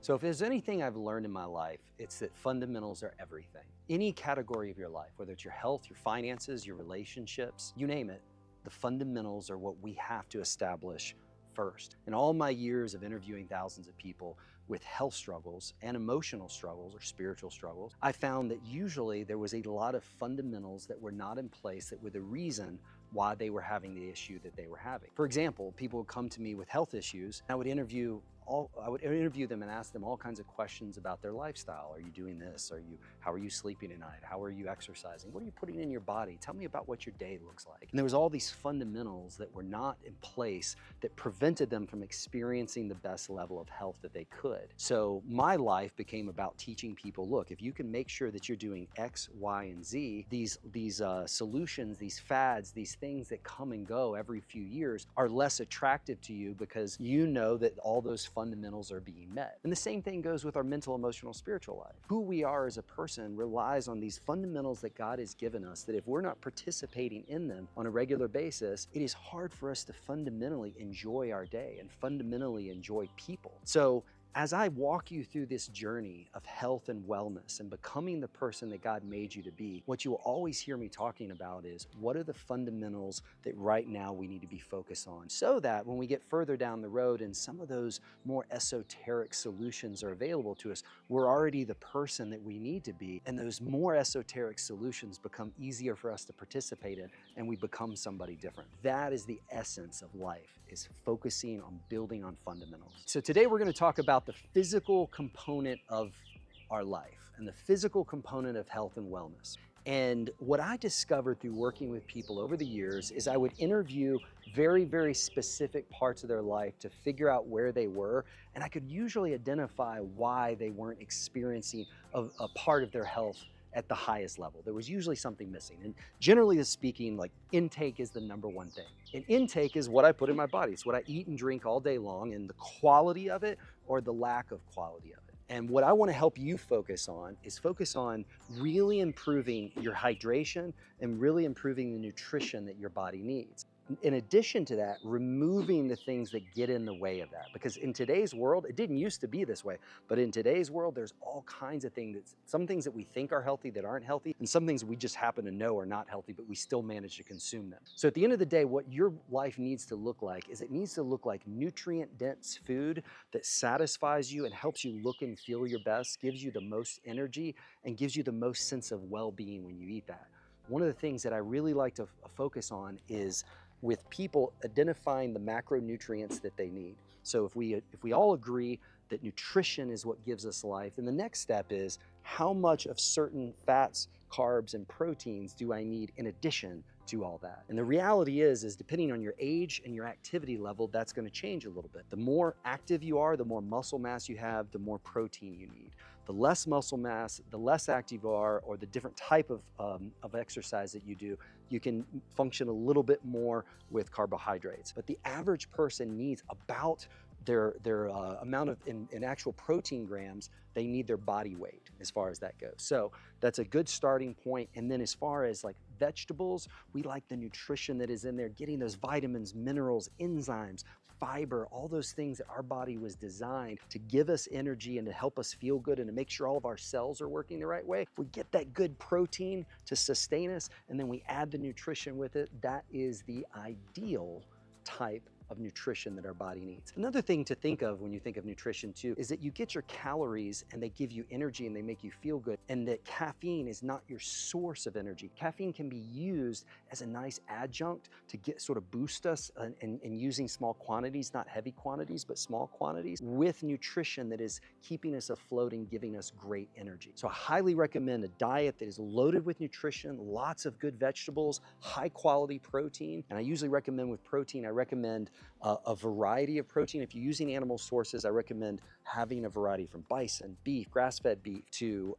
So if there's anything I've learned in my life, it's that fundamentals are everything. Any category of your life, whether it's your health, your finances, your relationships, you name it, the fundamentals are what we have to establish first. In all my years of interviewing thousands of people with health struggles and emotional struggles or spiritual struggles, I found that usually there was a lot of fundamentals that were not in place that were the reason why they were having the issue that they were having. For example, people would come to me with health issues. I would interview them and ask them all kinds of questions about their lifestyle. Are you doing this? How are you sleeping at night? How are you exercising? What are you putting in your body? Tell me about what your day looks like. And there was all these fundamentals that were not in place that prevented them from experiencing the best level of health that they could. So my life became about teaching people, look, if you can make sure that you're doing X, Y, and Z, these solutions, these fads, these things that come and go every few years are less attractive to you because you know that all those fundamentals are being met. And the same thing goes with our mental, emotional, spiritual life. Who we are as a person relies on these fundamentals that God has given us, that if we're not participating in them on a regular basis, it is hard for us to fundamentally enjoy our day and fundamentally enjoy people. So as I walk you through this journey of health and wellness and becoming the person that God made you to be, what you will always hear me talking about is what are the fundamentals that right now we need to be focused on, so that when we get further down the road and some of those more esoteric solutions are available to us, we're already the person that we need to be, and those more esoteric solutions become easier for us to participate in, and we become somebody different. That is the essence of life, is focusing on building on fundamentals. So today we're going to talk about the physical component of our life and the physical component of health and wellness. And what I discovered through working with people over the years is I would interview very, very specific parts of their life to figure out where they were. And I could usually identify why they weren't experiencing a part of their health at the highest level. There was usually something missing. And generally speaking, like, intake is the number one thing. And intake is what I put in my body. It's what I eat and drink all day long, and the quality of it or the lack of quality of it. And what I want to help you focus on is focus on really improving your hydration and really improving the nutrition that your body needs. In addition to that, removing the things that get in the way of that. Because in today's world, it didn't used to be this way, but in today's world, there's all kinds of things, some things that we think are healthy that aren't healthy, and some things we just happen to know are not healthy, but we still manage to consume them. So at the end of the day, what your life needs to look like is it needs to look like nutrient-dense food that satisfies you and helps you look and feel your best, gives you the most energy, and gives you the most sense of well-being when you eat that. One of the things that I really like to focus on is with people identifying the macronutrients that they need. So if we all agree that nutrition is what gives us life, then the next step is how much of certain fats, carbs, and proteins do I need in addition to all that? And the reality is depending on your age and your activity level, that's going to change a little bit. The more active you are, the more muscle mass you have, the more protein you need. The less muscle mass, the less active you are, or the different type of exercise that you do, you can function a little bit more with carbohydrates. But the average person needs about their amount of, in actual protein grams, they need their body weight as far as that goes. So that's a good starting point. And then as far as like vegetables, we like the nutrition that is in there, getting those vitamins, minerals, enzymes, fiber, all those things that our body was designed to give us energy and to help us feel good and to make sure all of our cells are working the right way. If we get that good protein to sustain us and then we add the nutrition with it, that is the ideal type of nutrition that our body needs. Another thing to think of when you think of nutrition too is that you get your calories and they give you energy and they make you feel good, and that caffeine is not your source of energy. Caffeine can be used as a nice adjunct to get sort of boost us in using small quantities, not heavy quantities, but small quantities with nutrition that is keeping us afloat and giving us great energy. So I highly recommend a diet that is loaded with nutrition, lots of good vegetables, high quality protein. And I usually recommend with protein, I recommend a variety of protein. If you're using animal sources, I recommend having a variety from bison, beef, grass-fed beef, to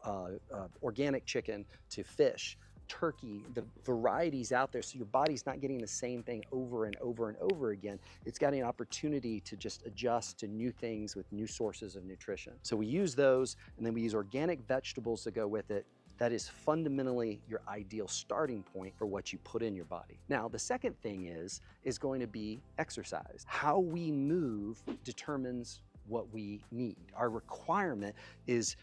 organic chicken, to fish, turkey, the varieties out there, so your body's not getting the same thing over and over and over again. It's got an opportunity to just adjust to new things with new sources of nutrition. So we use those, and then we use organic vegetables to go with it. That is fundamentally your ideal starting point for what you put in your body. Now, the second thing is going to be exercise. How we move determines what we need. Our requirement is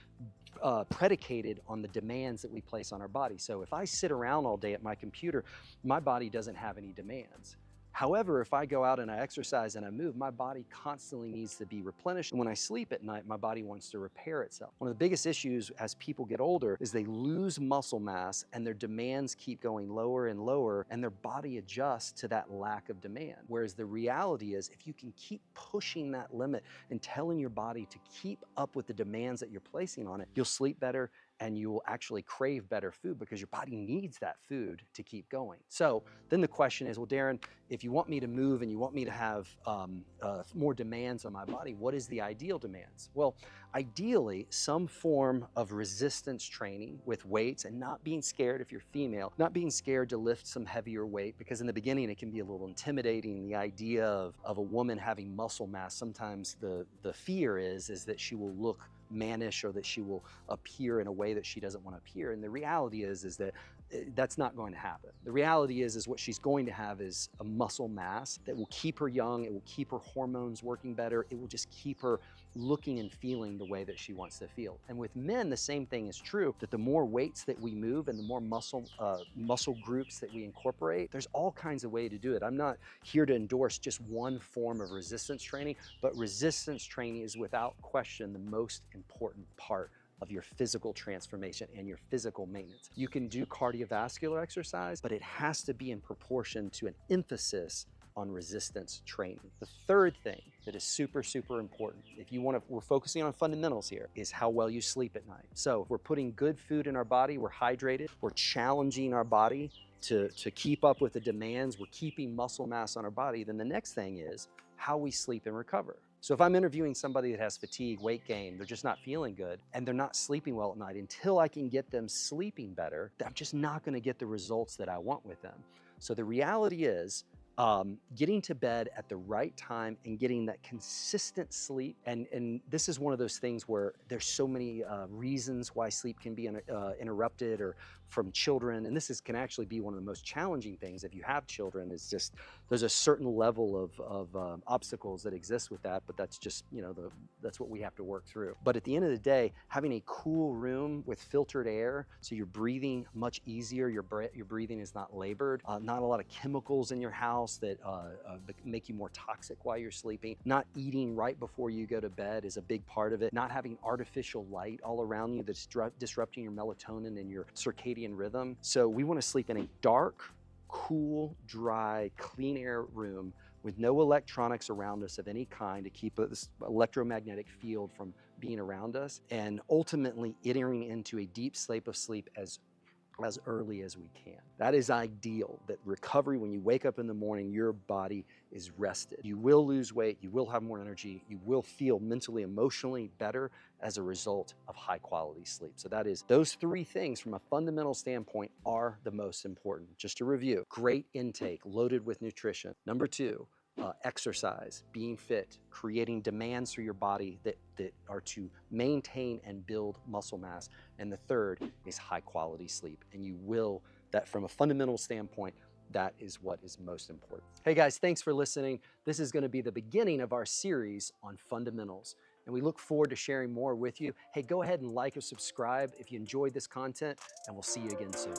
predicated on the demands that we place on our body. So if I sit around all day at my computer, my body doesn't have any demands. However, if I go out and I exercise and I move, my body constantly needs to be replenished. And when I sleep at night, my body wants to repair itself. One of the biggest issues as people get older is they lose muscle mass and their demands keep going lower and lower, and their body adjusts to that lack of demand. Whereas the reality is, if you can keep pushing that limit and telling your body to keep up with the demands that you're placing on it, you'll sleep better and you will actually crave better food because your body needs that food to keep going. So then the question is, well, Darren, if you want me to move and you want me to have more demands on my body, what is the ideal demands? Well, ideally, some form of resistance training with weights, and not being scared if you're female, not being scared to lift some heavier weight, because in the beginning it can be a little intimidating. The idea of a woman having muscle mass, sometimes the fear is that she will look mannish or that she will appear in a way that she doesn't want to appear. And the reality is that that's not going to happen. The reality is what she's going to have is a muscle mass that will keep her young. It will keep her hormones working better. It will just keep her looking and feeling the way that she wants to feel. And with men, the same thing is true, that the more weights that we move and the more muscle groups that we incorporate, there's all kinds of ways to do it. I'm not here to endorse just one form of resistance training, but resistance training is without question the most important part of your physical transformation and your physical maintenance. You can do cardiovascular exercise, but it has to be in proportion to an emphasis on resistance training. The third thing that is super, super important, if you want to, we're focusing on fundamentals here, is how well you sleep at night. So if we're putting good food in our body, we're hydrated, we're challenging our body to keep up with the demands, we're keeping muscle mass on our body, then the next thing is how we sleep and recover. So if I'm interviewing somebody that has fatigue, weight gain, they're just not feeling good, and they're not sleeping well at night, until I can get them sleeping better, I'm just not going to get the results that I want with them. So the reality is, getting to bed at the right time and getting that consistent sleep. And this is one of those things where there's so many reasons why sleep can be interrupted, or from children. And this can actually be one of the most challenging things if you have children, is just there's a certain level of obstacles that exist with that, but that's just, that's what we have to work through. But at the end of the day, having a cool room with filtered air, so you're breathing much easier, your breathing is not labored, not a lot of chemicals in your house that make you more toxic while you're sleeping. Not eating right before you go to bed is a big part of it. Not having artificial light all around you that's disrupting your melatonin and your circadian rhythm. So we want to sleep in a dark, cool, dry, clean air room with no electronics around us of any kind to keep this electromagnetic field from being around us, and ultimately entering into a deep sleep as early as we can. That is ideal. That recovery, when you wake up in the morning, your body is rested. You will lose weight, you will have more energy, you will feel mentally, emotionally better as a result of high quality sleep. So that is, those three things from a fundamental standpoint are the most important. Just to review: great intake loaded with nutrition. Number two, exercise, being fit, creating demands through your body that are to maintain and build muscle mass. And the third is high quality sleep. And you will, that from a fundamental standpoint, that is what is most important. Hey guys, thanks for listening. This is going to be the beginning of our series on fundamentals, and we look forward to sharing more with you. Hey, go ahead and like or subscribe if you enjoyed this content, and we'll see you again soon.